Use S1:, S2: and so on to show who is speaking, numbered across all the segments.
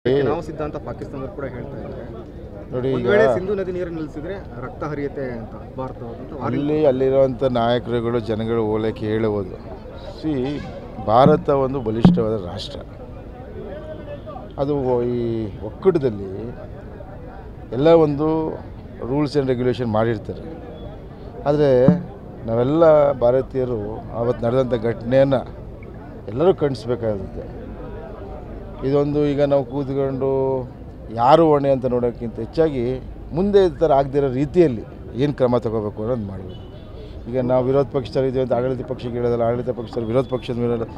S1: ನಾವು ಸಿದ್ಧಾಂತ ಪಾಕಿಸ್ತಾನದವರು ಕೂಡ ಹೇಳ್ತಾ ಇದ್ದಾರೆ
S2: ನೋಡಿ,
S1: ಒಂದು ವೇಳೆ ಸಿಂಧು ನದಿ ನೀರು ನಿಲ್ಲಿಸಿದ್ರೆ ರಕ್ತ ಹರಿಯುತ್ತೆ ಅಂತ ಭಾರತ
S2: ಅಲ್ಲಿರುವಂಥ ನಾಯಕರುಗಳು ಜನಗಳು ಓಲೈಕೆ ಹೇಳುವುದು. ಭಾರತ ಒಂದು ಬಲಿಷ್ಠವಾದ ರಾಷ್ಟ್ರ. ಅದು ಈ ಒಕ್ಕೂಟದಲ್ಲಿ ಎಲ್ಲ ಒಂದು ರೂಲ್ಸ್ ಆ್ಯಂಡ್ ರೆಗ್ಯುಲೇಷನ್ ಮಾಡಿರ್ತಾರೆ. ಆದರೆ ನಾವೆಲ್ಲ ಭಾರತೀಯರು ಆವತ್ತು ನಡೆದಂಥ ಘಟನೆಯನ್ನು ಎಲ್ಲರೂ ಖಂಡಿಸ್ಬೇಕಾಗುತ್ತೆ. ಇದೊಂದು ಈಗ ನಾವು ಕೂತ್ಕೊಂಡು ಯಾರು ಹೊಣೆ ಅಂತ ನೋಡೋಕ್ಕಿಂತ ಹೆಚ್ಚಾಗಿ ಮುಂದೆ ಈ ಥರ ಆಗದಿರೋ ರೀತಿಯಲ್ಲಿ ಏನು ಕ್ರಮ ತಗೋಬೇಕು ಅನ್ನೋದು ಮಾಡಬೇಕು. ಈಗ ನಾವು ವಿರೋಧ ಪಕ್ಷದಲ್ಲಿ ಇದ್ದೀವಿ ಅಂತ ಆಡಳಿತ ಪಕ್ಷಕ್ಕೆ ಹೇಳೋದಲ್ಲ, ಆಡಳಿತ ಪಕ್ಷದಲ್ಲಿ ವಿರೋಧ ಪಕ್ಷದ ಮೇಲೆ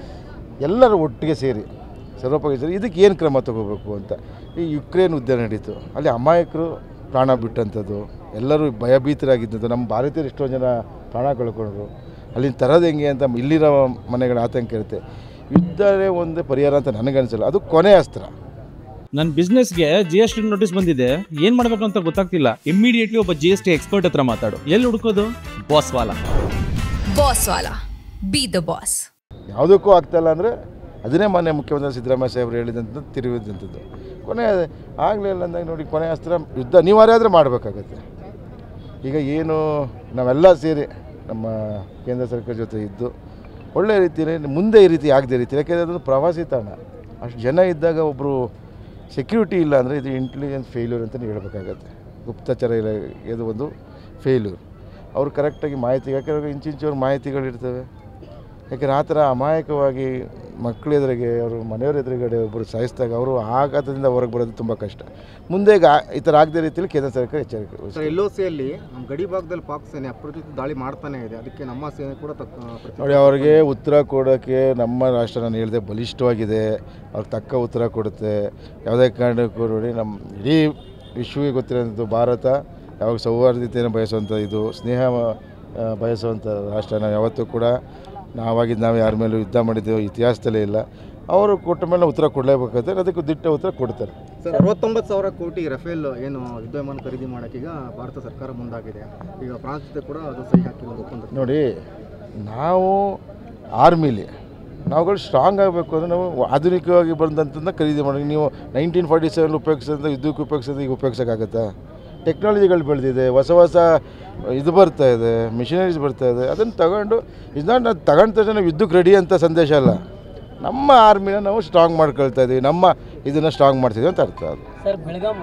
S2: ಎಲ್ಲರೂ ಒಟ್ಟಿಗೆ ಸೇರಿ ಸರ್ವಪಕ್ಷ ಸೇರಿ ಇದಕ್ಕೆ ಏನು ಕ್ರಮ ತಗೋಬೇಕು ಅಂತ. ಈ ಯುಕ್ರೇನ್ ಯುದ್ಧ ನಡೀತು, ಅಲ್ಲಿ ಅಮಾಯಕರು ಪ್ರಾಣ ಬಿಟ್ಟಂಥದ್ದು, ಎಲ್ಲರೂ ಭಯಭೀತರಾಗಿದ್ದಂಥದ್ದು. ನಮ್ಮ ಭಾರತೀಯರು ಎಷ್ಟೊಂದು ಜನ ಪ್ರಾಣ ಕಳ್ಕೊಂಡ್ರು. ಅಲ್ಲಿನ ತರೋದು ಹೆಂಗೆ ಅಂತ ಇಲ್ಲಿರೋ ಮನೆಗಳ ಆತಂಕ ಇರುತ್ತೆ. ಯುದ್ಧವೇ ಒಂದು ಪರಿಹಾರ ಅಂತ ನನಗನ್ಸಲ್ಲ, ಅದು ಕೊನೆ ಅಸ್ತ್ರ.
S3: ನನ್ನ ಬಿಸ್ನೆಸ್ಗೆ GST ನೋಟಿಸ್ ಬಂದಿದೆ, ಏನು ಮಾಡಬೇಕು ಅಂತ ಗೊತ್ತಾಗ್ತಿಲ್ಲ. ಇಮಿಡಿಯೇಟ್ಲಿ ಒಬ್ಬ GST ಎಕ್ಸ್ಪರ್ಟ್ ಹತ್ರ ಮಾತಾಡು. ಎಲ್ಲಿ ಹುಡುಕೋದು? ಬಾಸ್ವಾಲಾ.
S4: Be the boss.
S2: ಯಾವುದಕ್ಕೂ ಆಗ್ತಾಯಿಲ್ಲ ಅಂದರೆ ಅದನ್ನೇ ಮೊನ್ನೆ ಮುಖ್ಯಮಂತ್ರಿ ಸಿದ್ದರಾಮಯ್ಯ ಸಾಹೇಬರು ಹೇಳಿದಂಥದ್ದು ತಿರುಗಿದಂಥದ್ದು. ಕೊನೆ ಆಗಲಿಲ್ಲ ಅಂದಾಗ ನೋಡಿ, ಕೊನೆ ಅಸ್ತ್ರ ಯುದ್ಧ ಅನಿವಾರ್ಯ ಮಾಡಬೇಕಾಗತ್ತೆ. ಈಗ ಏನು ನಾವೆಲ್ಲ ಸೇರಿ ನಮ್ಮ ಕೇಂದ್ರ ಸರ್ಕಾರ ಜೊತೆ ಇದ್ದು ಒಳ್ಳೆಯ ರೀತಿಯಲ್ಲಿ ಮುಂದೆ ಈ ರೀತಿ ಆಗದೆ ರೀತಿ, ಯಾಕೆಂದರೆ ಅದೊಂದು ಪ್ರವಾಸಿ ತಾಣ. ಅಷ್ಟು ಜನ ಇದ್ದಾಗ ಒಬ್ಬರು ಸೆಕ್ಯೂರಿಟಿ ಇಲ್ಲ ಅಂದರೆ ಇದು ಇಂಟೆಲಿಜೆನ್ಸ್ ಫೇಲ್ಯೂರ್ ಅಂತಲೇ ಹೇಳಬೇಕಾಗತ್ತೆ. ಗುಪ್ತಚರ ಇದು ಒಂದು ಫೇಲ್ಯೂರ್. ಅವರು ಕರೆಕ್ಟಾಗಿ ಮಾಹಿತಿ, ಯಾಕೆಂದರೆ ಇಂಚಿಂಚವ್ರ ಮಾಹಿತಿಗಳಿರ್ತವೆ. ಯಾಕೆಂದರೆ ಆ ಥರ ಅಮಾಯಕವಾಗಿ ಮಕ್ಕಳ ಎದುರಿಗೆ, ಅವರು ಮನೆಯವ್ರ ಎದುರುಗಡೆ ಒಬ್ಬರು ಸಾಯಿಸಿದಾಗ ಅವರು ಆಘಾತದಿಂದ ಹೊರಗೆ ಬರೋದು ತುಂಬ ಕಷ್ಟ. ಮುಂದೆ ಈ ಥರ ಆಗದೆ ರೀತಿಯಲ್ಲಿ ಕೇಂದ್ರ ಸರ್ಕಾರ ಎಚ್ಚರಿಕೆ.
S1: LOCಯಲ್ಲಿ ನಮ್ಮ ಗಡಿ ಭಾಗದಲ್ಲಿ ಪಾಕ್ ಸೇನೆ ಅಪ್ರತಿತ ದಾಳಿ ಮಾಡ್ತಾನೆ ಇದೆ, ಅದಕ್ಕೆ ನಮ್ಮ ಸೇನೆ ಕೂಡ
S2: ನೋಡಿ, ಅವರಿಗೆ ಉತ್ತರ ಕೊಡೋಕ್ಕೆ ನಮ್ಮ ರಾಷ್ಟ್ರ ನಾನು ಹೇಳಿದೆ ಬಲಿಷ್ಠವಾಗಿದೆ. ಅವ್ರಿಗೆ ತಕ್ಕ ಉತ್ತರ ಕೊಡುತ್ತೆ. ಯಾವುದೇ ಕಾರಣಕ್ಕೂ ನೋಡಿ, ನಮ್ಮ ಇಡೀ ವಿಶ್ವಕ್ಕೆ ಗೊತ್ತಿರೋಂಥದ್ದು ಭಾರತ ಯಾವಾಗ ಸೌಹಾರ್ದತೆಯನ್ನು ಬಯಸುವಂಥ, ಇದು ಸ್ನೇಹ ಬಯಸುವಂಥ ರಾಷ್ಟ್ರ. ನಾವು ಯಾವತ್ತೂ ಕೂಡ ನಾವು ಯಾರ ಮೇಲೂ ಯುದ್ಧ ಮಾಡಿದ್ದೇವೆ ಇತಿಹಾಸದಲ್ಲೇ ಇಲ್ಲ. ಅವರು ಕೊಟ್ಟ ಮೇಲೆ ಉತ್ತರ ಕೊಡಲೇಬೇಕಾದ್ರೆ ಅದಕ್ಕೆ ದಿಟ್ಟ ಉತ್ತರ ಕೊಡ್ತಾರೆ.
S1: ಸರ್, 69,000 ಕೋಟಿ ರಫೇಲ್ ಏನು ಯುದ್ಧ ವಿಮಾನ ಖರೀದಿ ಮಾಡೋಕ್ಕೆ ಈಗ ಭಾರತ ಸರ್ಕಾರ ಮುಂದಾಗಿದೆ. ಈಗ ಫ್ರಾನ್ಸ್ ಜೊತೆ ಕೂಡ ಅದು ಸಹಿ ಹಾಕಿರೋದು ಒಪ್ಪಂದ.
S2: ನೋಡಿ, ನಾವು ಆರ್ಮಿಲಿ ನಾವುಗಳು ಸ್ಟ್ರಾಂಗ್ ಆಗಬೇಕು ಅಂದರೆ ನಾವು ಆಧುನಿಕವಾಗಿ ಬಂದಂಥದ್ದನ್ನ ಖರೀದಿ ಮಾಡಿ. ನೀವು 1947 ಉಪಯೋಗಿಸೋದು ಯುದ್ಧಕ್ಕೆ ಉಪಯೋಗಿಸೋದು ಈಗ ಉಪಯೋಗಿಸೋಕ್ಕಾಗತ್ತಾ? ಟೆಕ್ನಾಲಜಿಗಳು ಬೆಳೆದಿದೆ, ಹೊಸ ಹೊಸ ಇದು ಬರ್ತಾಯಿದೆ, ಮಿಷನರೀಸ್ ಬರ್ತಾಯಿದೆ. ಅದನ್ನು ತಗೊಂಡು ಇದನ್ನ ತಗೊಂಡ ತಕ್ಷಣ ಯುದ್ಧಕ್ಕೆ ರೆಡಿ ಅಂತ ಸಂದೇಶ ಅಲ್ಲ. ನಮ್ಮ ಆರ್ಮಿನ ನಾವು ಸ್ಟ್ರಾಂಗ್ ಮಾಡ್ಕೊಳ್ತಾ ಇದ್ದೀವಿ, ನಮ್ಮ ಇದನ್ನು ಸ್ಟ್ರಾಂಗ್ ಮಾಡ್ತಿದ್ದೀವಿ ಅಂತ ಅರ್ಥ. ಅದು
S5: ಸರ್, ಬೆಳಗಾವಿ